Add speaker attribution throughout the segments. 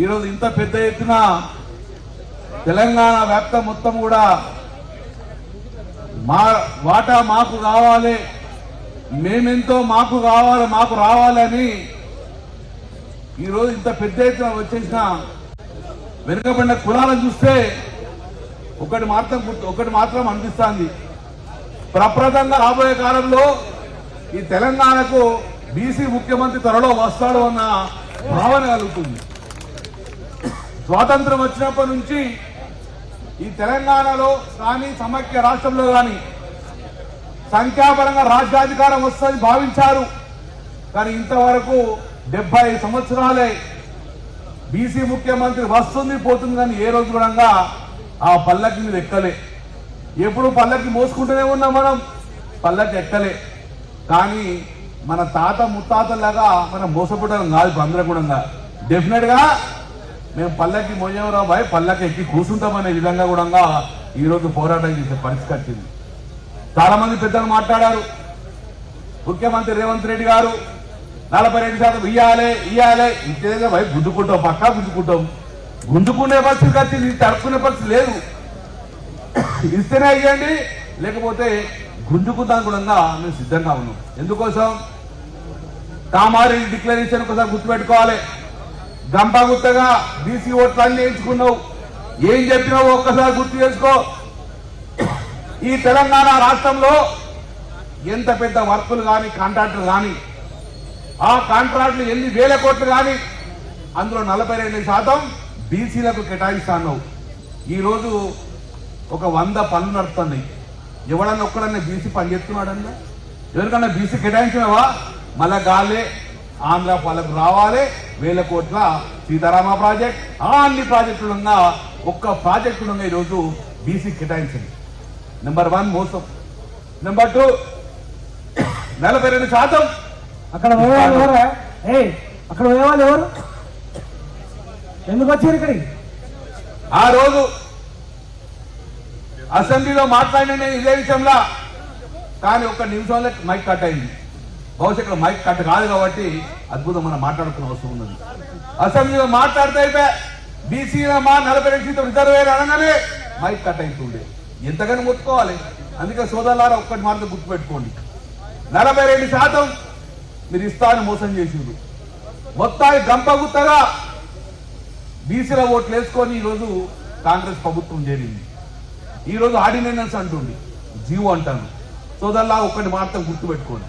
Speaker 1: ఈరోజు ఇంత పెద్ద ఎత్తున తెలంగాణ వ్యాప్తం మొత్తం కూడా మా వాటా మాకు కావాలి, మేమెంతో మాకు కావాలి, మాకు రావాలని ఈరోజు ఇంత పెద్ద ఎత్తున వచ్చేసిన వెనుకబడిన కులాలను చూస్తే ఒకటి మాత్రం అనిపిస్తుంది. ప్రప్రదంగా రాబోయే కాలంలో ఈ తెలంగాణకు బీసీ ముఖ్యమంత్రి త్వరలో వస్తాడు అన్న భావన కలుగుతుంది. స్వాతంత్రం వచ్చినప్పటి నుంచి ఈ తెలంగాణలో కానీ సమైక్య రాష్ట్రంలో కానీ సంఖ్యాపరంగా రాజ్యాధికారం వస్తుందని భావించారు. కానీ ఇంతవరకు 70 సంవత్సరాలే బీసీ ముఖ్యమంత్రి వస్తుంది పోతుంది కానీ ఏ రోజు కూడా ఆ పల్లకి మీద ఎక్కలే. ఎప్పుడు పల్లకి మోసుకుంటూనే ఉన్నాం, మనం పల్లకి ఎక్కలే. కానీ మన తాత ముత్తాతలాగా మనం మోసపోవడం కాదు. అందరూ డెఫినెట్ గా మేము పల్లకి మోయేవరా బాయ్, పల్లకి ఎక్కి కూర్చుంటామనే విధంగా కూడా ఈరోజు పోరాటం చేసే పరిస్థితి వచ్చింది. చాలా మంది పెద్దలు మాట్లాడారు. ముఖ్యమంత్రి రేవంత్ రెడ్డి గారు 42% ఇయ్యాలి ఇంతేగా భయ గుద్దుకుంటాం, పక్కా గుంజుకునే పరిస్థితి వచ్చింది, తడుపుకునే పరిస్థితి లేదు. ఇస్తేనే ఇవ్వండి, లేకపోతే గుంజుకుందాం కూడా మేము సిద్ధంగా ఉన్నాం. ఎందుకోసం కామారి డిక్లరేషన్ ఒకసారి గుర్తుపెట్టుకోవాలి. గంపగుత్తగా బీసీ ఓట్లన్నీ వేయించుకున్నావు, ఏం చెప్పినావు ఒక్కసారి గుర్తు చేసుకో. ఈ తెలంగాణ రాష్ట్రంలో ఎంత పెద్ద వర్కులు కానీ కాంట్రాక్టులు కానీ ఆ కాంట్రాక్టులు ఎన్ని వేల కోట్లు కానీ అందులో 42% బీసీలకు కేటాయిస్తాను. ఈరోజు ఒక 100 పనులు నడుస్తున్నాయి. ఎవడన్నా ఒక్కడన్నా బీసీ పని చేస్తున్నాడన్నా? ఎవరికన్నా బీసీ కేటాయించినవా? మళ్ళా గాలే ఆంధ్ర పాలకు రావాలి, 1000 కోట్ల సీతారామ ప్రాజెక్ట్, అన్ని ప్రాజెక్టులు ఉన్నా ఒక్క ప్రాజెక్టులు ఉన్నాయి ఈరోజు బీసీ కేటాయించింది. నెంబర్ 1 మోసం. నెంబర్ 2 42%.
Speaker 2: అక్కడ ఎవరు ఎందుకు వచ్చారు ఇక్కడికి?
Speaker 1: ఆ రోజు అసెంబ్లీలో మాట్లాడిన నేను ఇదే విషయంలో, కానీ ఒక్క నిమిషంలో మైక్ కట్ అయింది. బహుశా ఇక్కడ మైక్ కట్ కాదు కాబట్టి అద్భుతం మనం మాట్లాడుకునే అవసరం ఉన్నది. అసెంబ్లీలో మాట్లాడితే అయిపోయి బీసీలో మా 42% రిజర్వేర్ అనగానే మైక్ కట్ అవుతుండే. ఎంతగానో మొత్తుకోవాలి. అందుకే సోదరులారా ఒక్కటి మాత్రం గుర్తుపెట్టుకోండి, 42% మీరు ఇస్తారని మోసం చేసిండ్రు. మొత్తానికి గంపగుత్తగా బీసీల ఓట్లు వేసుకొని ఈరోజు కాంగ్రెస్ ప్రభుత్వం చేరింది. ఈరోజు ఆర్డినెన్స్ అంటుంది, జీవో అంటాను. సోదరులా ఒక్కటి మాత్రం గుర్తుపెట్టుకోండి,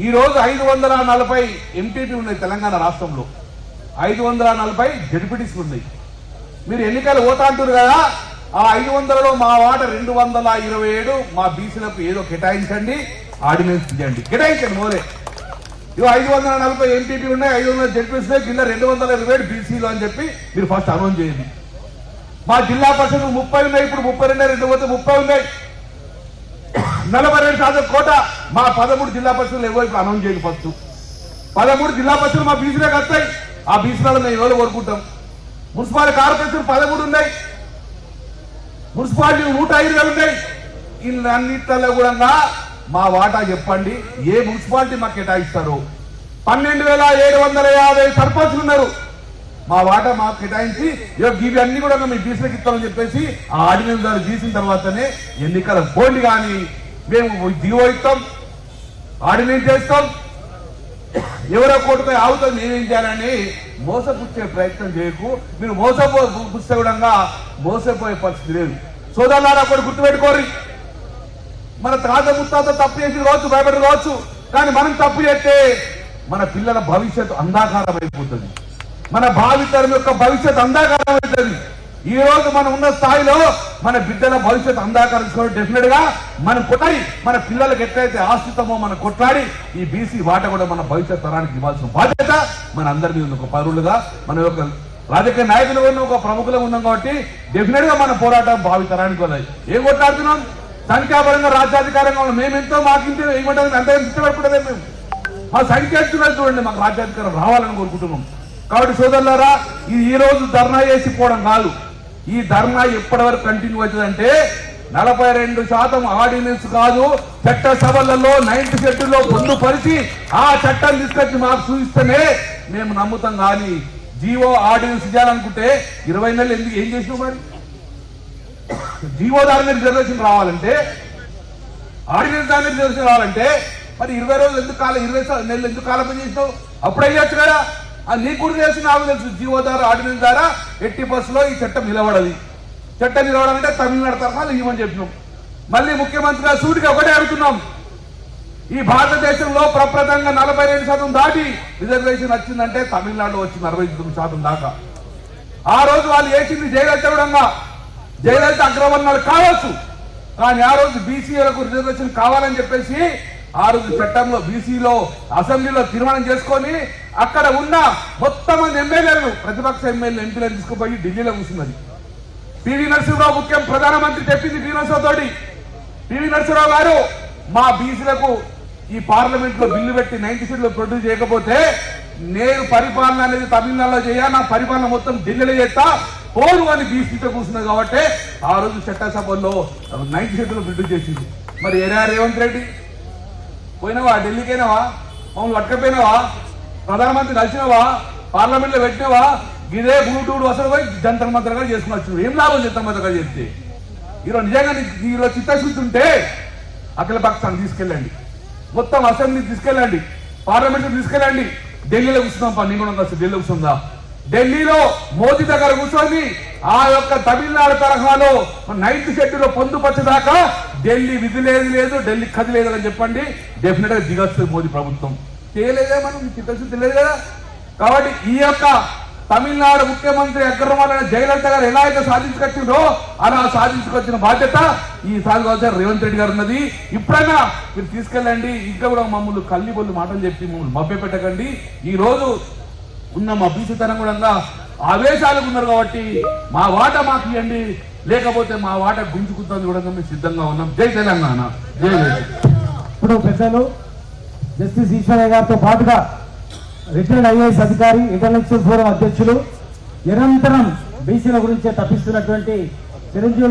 Speaker 1: ఈరోజు 540 ఎంపీపీ ఉన్నాయి తెలంగాణ రాష్ట్రంలో, 540 జడ్పీటీసీలు ఉన్నాయి. మీరు ఎన్నికలు ఓతా అంటారు కదా, ఆ 500లో మా వాట 227 మా బీసీలకు ఏదో కేటాయించండి, ఆర్డినెన్స్ చేయండి, కేటాయించండి మోలే. ఇవి 540 ఎంపీపీ ఉన్నాయి, 500 జడ్పీసీ కింద 227 బీసీలు అని చెప్పి మీరు ఫస్ట్ అనౌన్స్ చేయండి. మా జిల్లా పరిషత్ 30 ఉన్నాయి, ఇప్పుడు 32 2 పోతే 30 ఉన్నాయి. 42% కోట మా 13 జిల్లా పరిషత్లు ఎవరు ఇప్పుడు అనౌన్స్ చేయండి. ఫస్ట్ 13 జిల్లా పరిషత్లు మా బీసీలకు వస్తాయి. ఆ బీసీలలో మేము ఎవరు కోరుకుంటాం. మున్సిపాలిటీ కార్పొరేషన్ 13 ఉన్నాయి, మున్సిపాలిటీ 105 ఉన్నాయి. ఇన్నిట్లలో కూడా మా వాటా చెప్పండి, ఏ మున్సిపాలిటీ మాకు కేటాయిస్తారు? 12,750 సర్పంచ్లు ఉన్నారు. మా వాటా మాకు కేటాయించి ఇవి అన్ని కూడా మీ బీసీలకు ఇస్తామని చెప్పేసి ఆ ఆర్డినెన్స్ దాన్ని తీసిన తర్వాతనే ఎన్నికల పోండి. కానీ మేము జీవో ఇస్తాం, ఆర్డినెన్స్ చేస్తాం, ఎవరో కోటుపై ఆగుతాం, మేమేం చేయాలని మోసపుచ్చే ప్రయత్నం చేయకు. మీరు మోసపుస్తే కూడా మోసపోయే పరిస్థితి లేదు. సోదరులారా ఒకటి గుర్తుపెట్టుకోరు, మన తాత ముత్తాత తప్పు చేసి కావచ్చు, భయపడి కావచ్చు, కానీ మనం తప్పు చేస్తే మన పిల్లల భవిష్యత్తు అంధాకారం అయిపోతుంది, మన భావితరం యొక్క భవిష్యత్తు అంధాకారం అవుతుంది. ఈ రోజు మనం ఉన్న స్థాయిలో మన బిడ్డల భవిష్యత్తు అంధాకారం డెఫినెట్ గా మనం కొట్టాలి. మన పిల్లలకు ఎట్లయితే ఆశ్రితమో మనం కొట్లాడి ఈ బీసీ వాట కూడా మన భవిష్యత్ తరానికి ఇవ్వాల్సిన బాధ్యత మన అందరి మీద ఒక పౌరులుగా, మన యొక్క రాజకీయ నాయకులు ఉన్న ఒక ప్రముఖులు ఉన్నాం కాబట్టి డెఫినెట్ గా మన పోరాటం భావితరానికి వస్తాయి. ఏం కొట్లాడుతున్నాం? సంఖ్యాపరంగా రాజ్యాధికారంగా మేమెంతో మాకింటే ఏమంటారు అంత ఇష్టపడకూడదే. మేము మా సంఖ్య చూడండి, మాకు రాజ్యాధికారం రావాలని కోరుకుంటున్నాం. కాబట్టి సోదరులారా, ఇది ఈ రోజు ధర్నా చేసిపోవడం కాదు. ఈ ధర్నా ఎప్పటి వరకు కంటిన్యూ అవుతుందంటే 42% ఆర్డినెన్స్ కాదు, చట్టసభలలో 9th షెడ్యూల్లో పొందుపరిచి ఆ చట్టాన్ని తీసుకొచ్చి మాకు చూపిస్తేనే మేము నమ్ముతాం. కానీ జీవో ఆర్డినెన్స్ చేయాలనుకుంటే 20 నెలలు ఎందుకు ఏం చేసినావు మరి? జీవో దాని మీద రిజర్వేషన్ రావాలంటే, ఆర్డినెన్స్ దాని మీద రిజర్వేషన్ రావాలంటే మరి 20 రోజులు ఎందుకు కాలం, 20 నెలలు ఎందుకు కాలం పని చేసినావు? అప్పుడు అయ్యొచ్చు కదా. అది నీకు కూడా తెలుసు, నాకు తెలుసు. జీవో ద్వారా, ఆర్డినెన్స్ ద్వారా ఎట్టి బస్సులో ఈ చట్టం నిలబడది. చట్టం నిలబడాలంటే తమిళనాడు తరహాలు ఇవ్వమని చెప్పినాం. మళ్ళీ ముఖ్యమంత్రిగా సూటిగా ఒకటే అడుగుతున్నాం, ఈ భారతదేశంలో ప్రప్రదంగా 42% దాటి రిజర్వేషన్ వచ్చిందంటే తమిళనాడులో వచ్చింది 69% దాకా. ఆ రోజు వాళ్ళు వేసింది జయలలిత కూడా. జయలలిత అగ్రవర్ణాలు కావచ్చు, కానీ ఆ రోజు బీసీలకు రిజర్వేషన్ కావాలని చెప్పేసి ఆ రోజు చట్టంలో బీసీలో అసెంబ్లీలో తీర్మానం చేసుకొని అక్కడ ఉన్న మొత్తం మంది ఎమ్మెల్యేలు, ప్రతిపక్ష ఎమ్మెల్యే ఎంపీలను తీసుకుపోయి ఢిల్లీలో కూర్చున్నది. పివి నరసింహరావు ముఖ్యం ప్రధానమంత్రి చెప్పింది పివి నరసింహరావు తోటి. పివి నరసింహరావు గారు మా బీసీలకు ఈ పార్లమెంట్ లో బిల్లు పెట్టి 90 సీట్లు ప్రొడ్యూస్ చేయకపోతే నేను పరిపాలన అనేది తమిళనాడులో చేయ, నా పరిపాలన మొత్తం ఢిల్లీలో చేస్తా పోరు అని బీసీతో కూర్చున్నది. కాబట్టి ఆ రోజు చట్టసభల్లో 90 సీట్లు ప్రొడ్యూస్ చేసింది. మరి ఏరా రేవంత్ రెడ్డి పోయినావా? ఢిల్లీకైనావా? మమ్మల్ని పట్టుకపోయినావా? ప్రధానమంత్రి కలిసినావా? పార్లమెంట్ లో పెట్టినావా? ఇదే బ్లూటూత్ అసలు పోయి జంతర్ మంత్రగా చేసుకుని వచ్చినావు. ఏం లాభం జంతర్ మంత్రగా చేస్తే? ఈరోజు నిజంగా ఈరోజు చిత్తశుద్ధి ఉంటే అఖిల పక్షాన్ని తీసుకెళ్ళండి, మొత్తం అసెంబ్లీ తీసుకెళ్ళండి, పార్లమెంట్ తీసుకెళ్ళండి. ఢిల్లీలో కూర్చుందాం, నేను కూడా ఢిల్లీలో కూర్చుందా. ఢిల్లీలో మోదీ దగ్గర కూర్చొని ఆ యొక్క తమిళనాడు తరహాలో 9th షెడ్యూల్లో పొందుపరచేదాకా ఢిల్లీ విధి లేదు, ఢిల్లీ కది లేదు అని చెప్పండి. డెఫినెట్ గా దిగొస్తుంది మోదీ ప్రభుత్వం. చేయలేదా? మనం చిత్తశుద్ధి లేదు కదా. కాబట్టి ఈ యొక్క తమిళనాడు ముఖ్యమంత్రి అగ్రవర్ణ జయలలిత గారు ఎలా అయితే సాధించుకొచ్చిందో అలా సాధించుకొచ్చిన బాధ్యత ఈ సాగుగా రేవంత్ రెడ్డి గారు ఉన్నది. ఇప్పుడైనా మీరు తీసుకెళ్ళండి. ఇంకా కూడా మమ్మల్ని కల్లి బొల్లు మాటలు చెప్పి మమ్మల్ని మభ్య పెట్టకండి. ఈ రోజు ఉన్న మా బీసీతనం కూడా ఆవేశాలకు ఉన్నారు కాబట్టి మా వాట మాకు ఇవ్వండి, లేకపోతే మా వాట గుంజుకుంటుంది కూడా మేము సిద్ధంగా ఉన్నాం. జై తెలంగాణ, జై.
Speaker 2: ఇప్పుడు పెద్దలు జస్టిస్ ఈశ్వరయ్య గారితో పాటుగా రిటైర్డ్ ఐఏఎస్ అధికారి, ఇంటర్నేషనల్ ఫోరం అధ్యక్షులు, నిరంతరం బీసీల గురించే తప్పిస్తున్నటువంటి చిరంజీవి